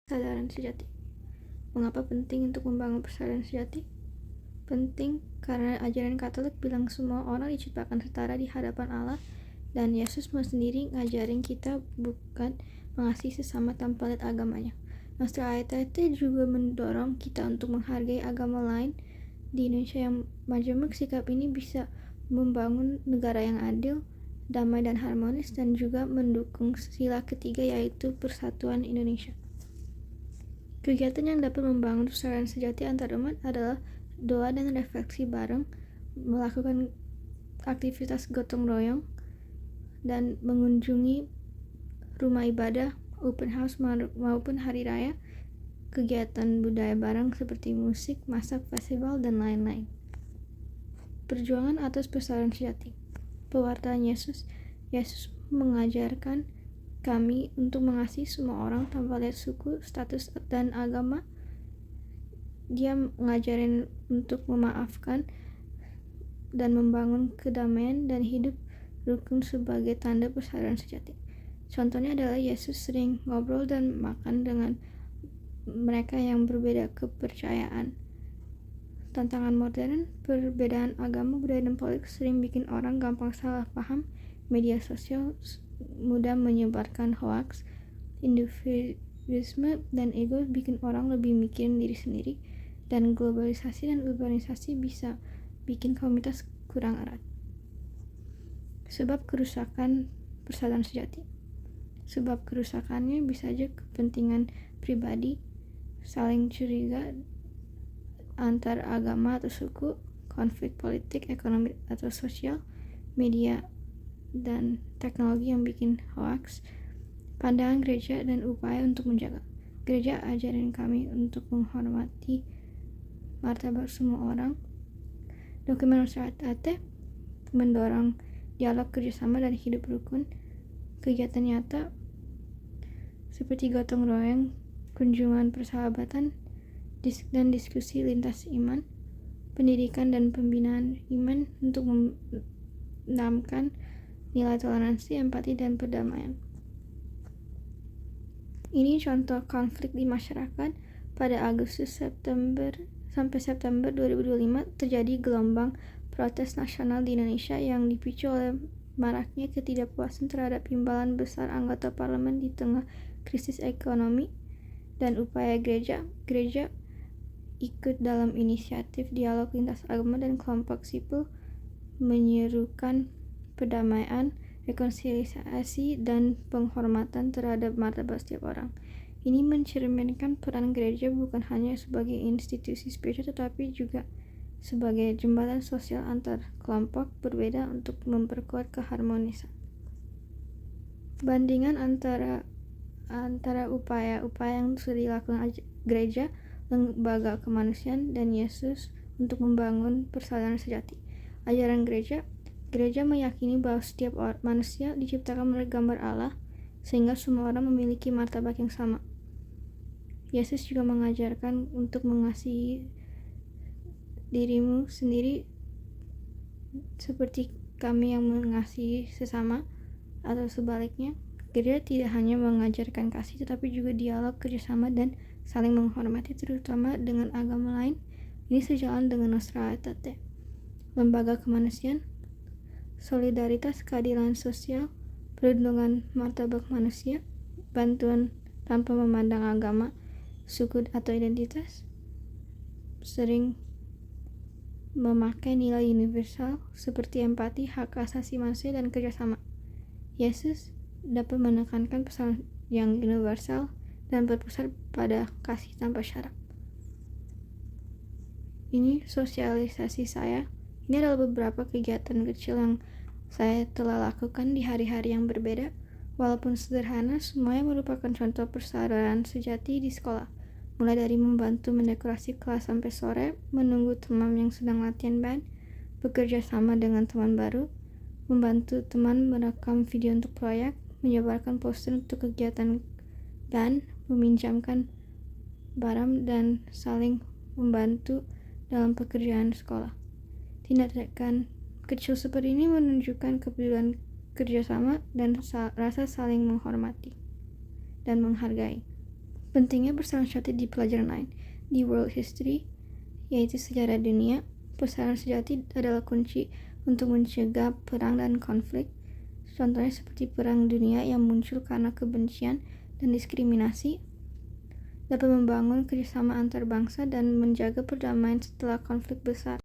Persaudaraan sejati. Mengapa penting untuk membangun persaudaraan sejati? Penting karena ajaran Katolik bilang semua orang diciptakan setara di hadapan Allah, dan Yesus sendiri ngajarin kita bukan mengasihi sesama tanpa lihat agamanya. Nostra Aetate juga mendorong kita untuk menghargai agama lain. Di Indonesia yang majemuk, sikap ini bisa membangun negara yang adil, damai dan harmonis, dan juga mendukung sila ketiga, yaitu persatuan Indonesia. Kegiatan yang dapat membangun persaudaraan sejati antar umat adalah doa dan refleksi bareng, melakukan aktivitas gotong royong, dan mengunjungi rumah ibadah, open house maupun hari raya, kegiatan budaya bareng seperti musik, masak, festival, dan lain-lain. Perjuangan atas persaudaraan sejati. Pewartaan Yesus mengajarkan kami untuk mengasihi semua orang tanpa lihat suku, status, dan agama. Dia mengajarin untuk memaafkan dan membangun kedamaian dan hidup rukun sebagai tanda persaudaraan sejati. Contohnya adalah Yesus sering ngobrol dan makan dengan mereka yang berbeda kepercayaan. Tantangan modern, perbedaan agama, budaya, dan politik sering bikin orang gampang salah paham. Media sosial mudah menyebarkan hoaks, individualisme, dan ego bikin orang lebih mikirin diri sendiri, dan globalisasi dan urbanisasi bisa bikin komunitas kurang erat. Sebab kerusakan persaudaraan sejati. Sebab kerusakannya bisa aja kepentingan pribadi, saling curiga antar agama atau suku, konflik politik, ekonomi atau sosial, media dan teknologi yang bikin hoaks, pandangan gereja dan upaya untuk menjaga. Gereja ajarin kami untuk menghormati martabat semua orang. Dokumen Nostra Aetate mendorong dialog, kerjasama, dan hidup rukun. Kegiatan nyata seperti gotong royong, kunjungan persahabatan, dan diskusi lintas iman, pendidikan dan pembinaan iman untuk menanamkan nilai toleransi, empati, dan perdamaian. Ini contoh konflik di masyarakat. Pada Agustus sampai September 2025 terjadi gelombang protes nasional di Indonesia yang dipicu oleh maraknya ketidakpuasan terhadap imbalan besar anggota parlemen di tengah krisis ekonomi dan upaya gereja ikut dalam inisiatif dialog lintas agama dan kelompok sipil menyerukan perdamaian, rekonsiliasi, dan penghormatan terhadap martabat setiap orang. Ini mencerminkan peran gereja bukan hanya sebagai institusi spiritual tetapi juga sebagai jembatan sosial antar kelompok berbeda untuk memperkuat keharmonisan. Bandingan antara upaya-upaya yang sudah dilakukan gereja, lembaga kemanusiaan, dan Yesus untuk membangun persaudaraan sejati. Ajaran gereja meyakini bahwa setiap manusia diciptakan menurut gambar Allah, sehingga semua orang memiliki martabat yang sama. Yesus juga mengajarkan untuk mengasihi dirimu sendiri seperti kami yang mengasihi sesama, atau sebaliknya. Gereja tidak hanya mengajarkan kasih, tetapi juga dialog, kerjasama, dan saling menghormati, terutama dengan agama lain. Ini sejalan dengan Nostra Aetate. Lembaga kemanusiaan, solidaritas, keadilan sosial, perlindungan martabat manusia, bantuan tanpa memandang agama, suku, atau identitas, sering memakai nilai universal seperti empati, hak asasi manusia, dan kerjasama. Yesus dapat menekankan pesan yang universal dan berpusat pada kasih tanpa syarat. Ini sosialisasi saya. Ini adalah beberapa kegiatan kecil yang saya telah lakukan di hari-hari yang berbeda. Walaupun sederhana, semuanya merupakan contoh persaudaraan sejati di sekolah. Mulai dari membantu mendekorasi kelas sampai sore, menunggu teman yang sedang latihan band, bekerja sama dengan teman baru, membantu teman merekam video untuk proyek, menyebarkan poster untuk kegiatan band, meminjamkan barang, dan saling membantu dalam pekerjaan sekolah. Tindakan kecil seperti ini menunjukkan kepedulian, kerjasama, dan rasa saling menghormati dan menghargai. Pentingnya persaudaraan sejati di pelajaran lain. Di World History, yaitu sejarah dunia, persaudaraan sejati adalah kunci untuk mencegah perang dan konflik. Contohnya seperti Perang Dunia yang muncul karena kebencian dan diskriminasi, dapat membangun kerjasama antar bangsa dan menjaga perdamaian setelah konflik besar.